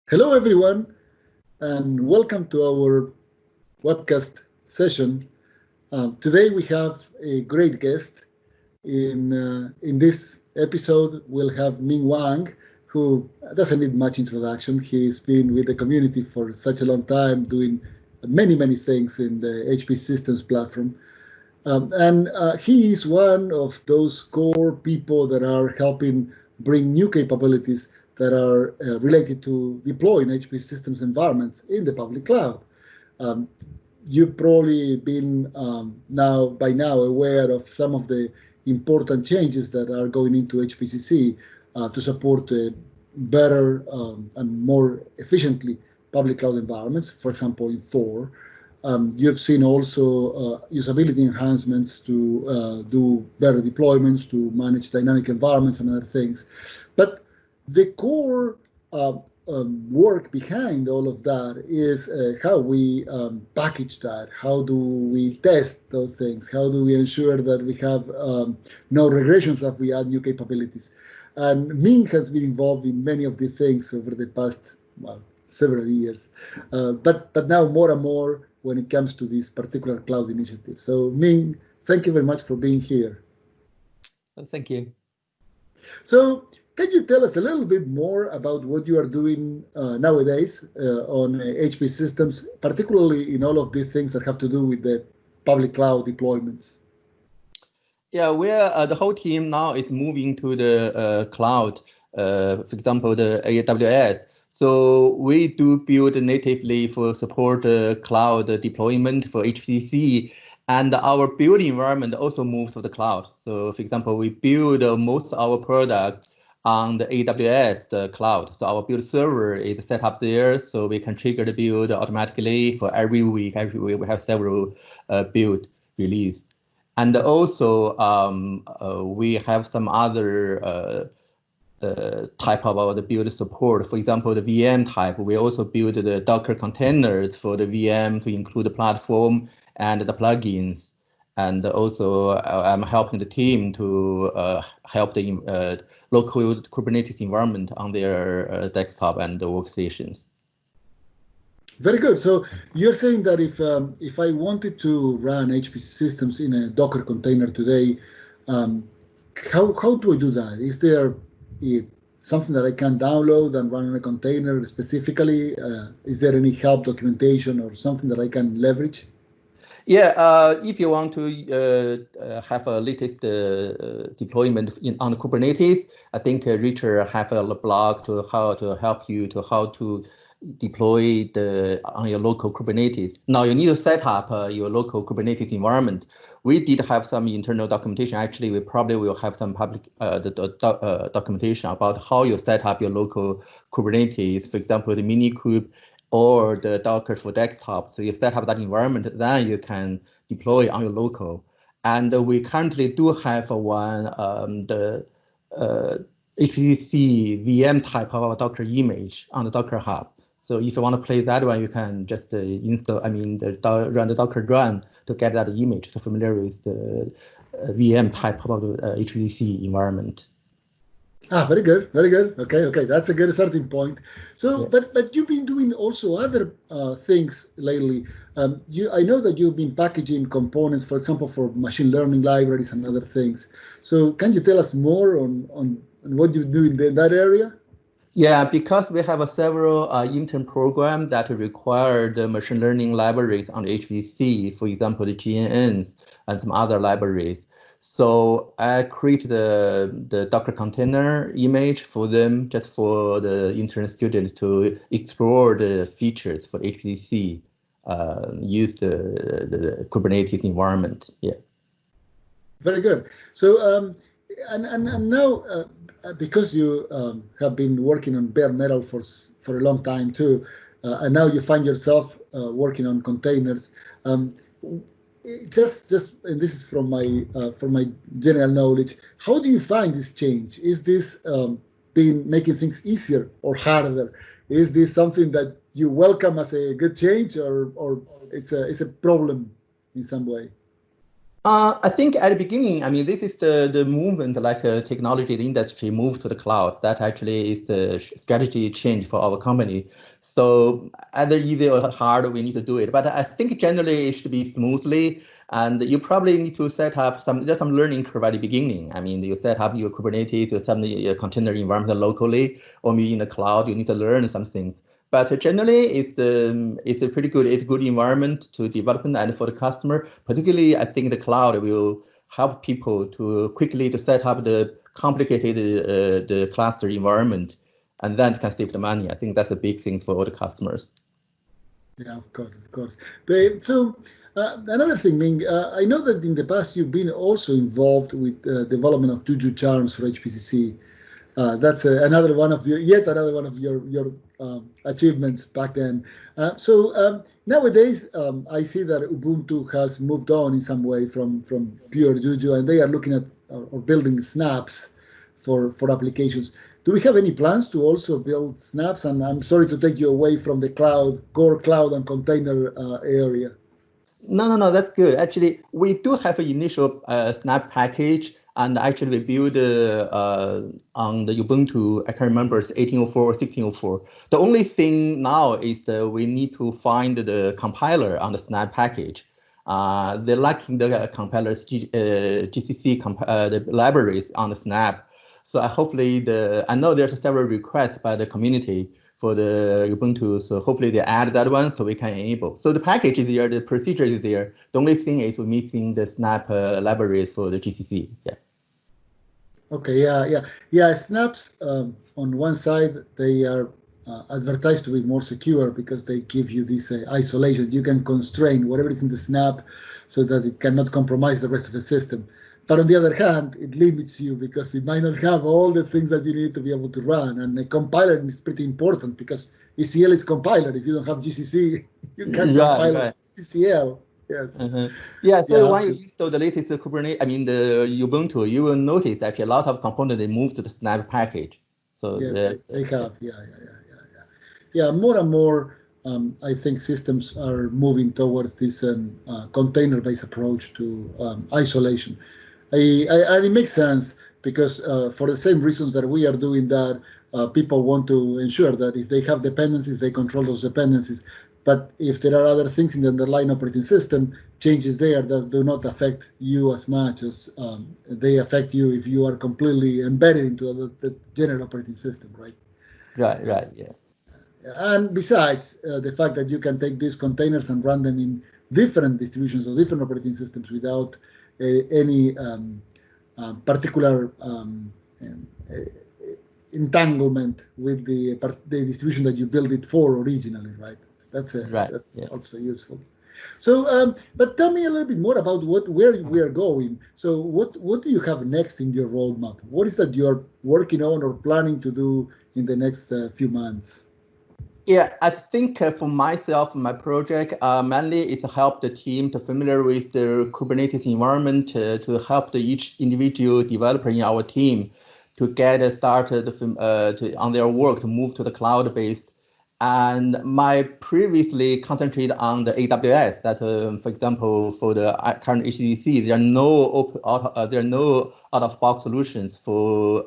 Hello, everyone, and welcome to our webcast session. Today we have a great guest. In this episode, we'll have Ming Wang, who doesn't need much introduction. He's been with the community for such a long time, doing many things in the HP Systems platform. And he is one of those core people that are helping bring new capabilities that are related to deploying HP Systems environments in the public cloud. You've probably been by now aware of some of the important changes that are going into HPCC to support better and more efficiently public cloud environments, for example, in Thor. You've seen also usability enhancements to do better deployments, to manage dynamic environments and other things. But the core work behind all of that is how we package that. How do we test those things? How do we ensure that we have no regressions as we add new capabilities? And Ming has been involved in many of these things over the past, several years. But now more and more when it comes to this particular cloud initiative. So Ming, thank you very much for being here. Thank you. So can you tell us a little bit more about what you are doing nowadays on HP Systems, particularly in all of these things that have to do with the public cloud deployments? Yeah, the whole team now is moving to the cloud, for example, the AWS. So we do build natively for support cloud deployment for HPC, and our build environment also moved to the cloud. So for example, we build most of our product on the AWS cloud. So our build server is set up there, so we can trigger the build automatically for every week. Every week we have several build released. And also we have some other type of the build support. For example, the VM type, we also build the Docker containers for the VM to include the platform and the plugins. And also I'm helping the team to help the local Kubernetes environment on their desktop and the workstations. Very good. So you're saying that if I wanted to run HPC systems in a Docker container today, how do I do that? Is there something that I can download and run in a container specifically? Is there any help documentation or something that I can leverage? Yeah, if you want to have a latest deployment on Kubernetes, I think Richard have a blog to how to help you to how to deploy on your local Kubernetes. Now you need to set up your local Kubernetes environment. We did have some internal documentation. Actually, we probably will have some public documentation about how you set up your local Kubernetes. For example, the Minikube or the Docker for desktop. So you set up that environment, then you can deploy on your local. And we currently do have one, the HPCC VM type of our Docker image on the Docker Hub. So if you want to play that one, you can just install, run the Docker run to get that image to familiar with the VM type of the HPCC environment. Very good, very good. Okay, that's a good starting point. So, yeah. But you've been doing also other things lately. I know that you've been packaging components, for example, for machine learning libraries and other things. So, can you tell us more on what you do in that area? Yeah, because we have several intern programs that require the machine learning libraries on the HPC, for example, the GNN and some other libraries. So I create the Docker container image for them, just for the intern students to explore the features for HPC, use the Kubernetes environment. Yeah. Very good. So and now because you have been working on bare metal for a long time too, and now you find yourself working on containers. Just and this is from my general knowledge, how do you find this change? Is this making things easier or harder? Is this something that you welcome as a good change, or it's a problem in some way? I think at the beginning, I mean, this is the movement, like technology industry move to the cloud. That actually is the strategy change for our company. So either easy or hard, we need to do it. But I think generally it should be smoothly. And you probably need to set up there's some learning curve at the beginning. I mean, you set up your Kubernetes or some container environment locally, or maybe in the cloud, you need to learn some things. But generally, it's a pretty good, it's a good environment to development and for the customer. Particularly, I think the cloud will help people to quickly to set up the complicated the cluster environment, and then can save the money. I think that's a big thing for all the customers. Yeah, of course, of course. So another thing, Ming, I know that in the past you've been also involved with development of Juju charms for HPCC. That's another one of your achievements back then. So nowadays, I see that Ubuntu has moved on in some way from pure Juju, and they are looking at or building snaps for applications. Do we have any plans to also build snaps? And I'm sorry to take you away from the core cloud and container area. No, that's good. Actually, we do have an initial snap package. And actually, we build on the Ubuntu, I can't remember, it's 1804 or 1604. The only thing now is that we need to find the compiler on the snap package. They're lacking the compilers, GCC the libraries on the snap. So hopefully, I know there's several requests by the community for the Ubuntu. So hopefully they add that one so we can enable. So the package is there, the procedure is there. The only thing is we're missing the snap libraries for the GCC. Yeah. Okay, yeah. Snaps on one side, they are advertised to be more secure because they give you this isolation. You can constrain whatever is in the snap so that it cannot compromise the rest of the system. But on the other hand, it limits you because it might not have all the things that you need to be able to run. And a compiler is pretty important because ECL is compiler. If you don't have GCC, you can't compile ECL. Yes. Yeah, so when you install the latest Kubernetes, I mean the Ubuntu, you will notice actually a lot of components they move to the snap package. So yes, they have, yeah. More and more, I think systems are moving towards this container-based approach to isolation. And it makes sense because for the same reasons that we are doing that, people want to ensure that if they have dependencies, they control those dependencies. But if there are other things in the underlying operating system, changes there that do not affect you as much as they affect you if you are completely embedded into the general operating system, right? Right, yeah. And besides, the fact that you can take these containers and run them in different distributions or different operating systems without any particular entanglement with the distribution that you built it for originally, right? That's also useful. So, but tell me a little bit more about where we are going. So, what do you have next in your roadmap? What is that you are working on or planning to do in the next few months? Yeah, I think for myself, my project mainly is to help the team to familiar with the Kubernetes environment, to help each individual developer in our team to get started on their work to move to the cloud-based. And my previously concentrated on the AWS. That, for example, for the current HPCC, there are no out-of-box solutions for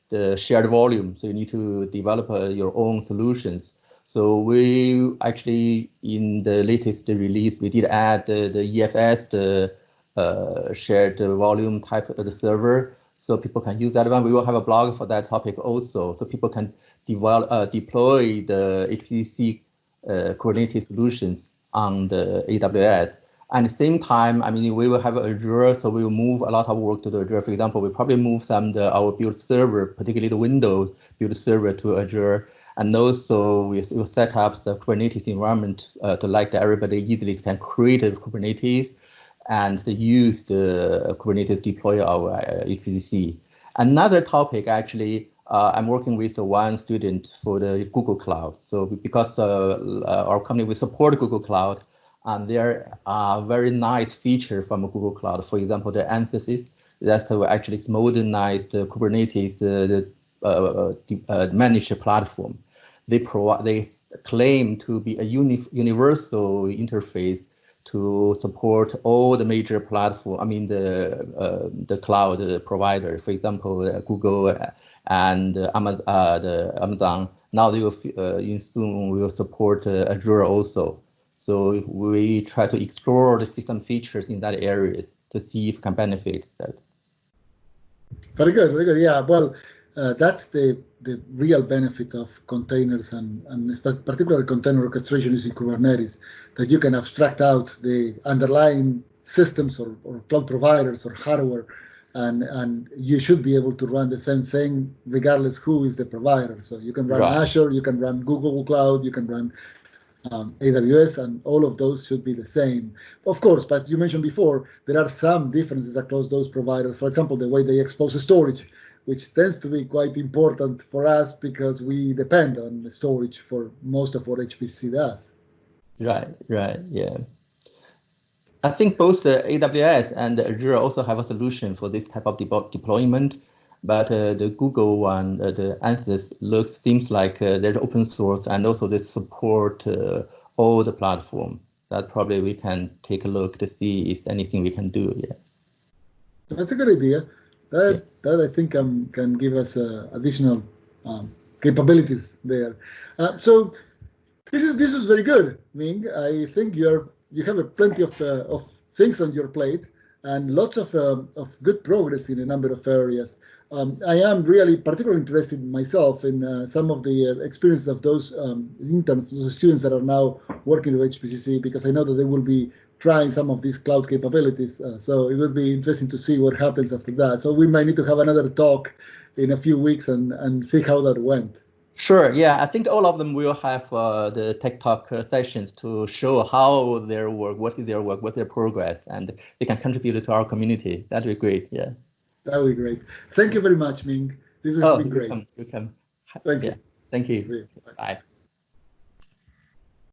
the shared volume. So you need to develop your own solutions. So we actually, in the latest release, we did add the EFS, the shared volume type of the server, so people can use that one. We will have a blog for that topic also, so people can deploy the HPCC Kubernetes solutions on the AWS. At the same time, I mean, we will have Azure, so we will move a lot of work to the Azure. For example, we probably move our build server, particularly the Windows build server, to Azure. And also, we will set up the Kubernetes environment to let everybody easily can create a Kubernetes and use the Kubernetes deploy our HPCC. Another topic, actually, I'm working with one student for the Google Cloud. So because our company will support Google Cloud, and there are very nice features from Google Cloud. For example, the emphasis that to actually modernize the Kubernetes managed platform. They claim to be a universal interface to support all the major platform. I mean the cloud provider, for example, Google and Amazon. Now they will soon will support Azure also. So we try to explore the system features in that areas to see if it can benefit that. Very good, very good. Yeah, well, that's the real benefit of containers and particularly container orchestration using Kubernetes, that you can abstract out the underlying systems or cloud providers or hardware, and you should be able to run the same thing regardless who is the provider. So you can run Azure, you can run Google Cloud, you can run AWS, and all of those should be the same. Of course, but you mentioned before, there are some differences across those providers. For example, the way they expose storage, which tends to be quite important for us because we depend on the storage for most of what HPC does. Right, yeah. I think both the AWS and the Azure also have a solution for this type of deployment, but the Google one, the Ansys, seems like they're open source and also they support all the platform. That probably we can take a look to see if anything we can do. Yeah, that's a good idea. That I think can give us additional capabilities there. So this is very good, Ming. I think you have plenty of things on your plate and lots of good progress in a number of areas. I am really particularly interested myself in some of the experiences of those interns, those students that are now working with HPCC, because I know that they will be trying some of these cloud capabilities. So it will be interesting to see what happens after that. So we might need to have another talk in a few weeks and see how that went. Sure. Yeah, I think all of them will have the Tech Talk sessions to show how their work, what is their work, what's their progress, and they can contribute to our community. That'd be great. Yeah. That would be great. Thank you very much, Ming. This has been great. You can. Thank you. Thank you. Bye.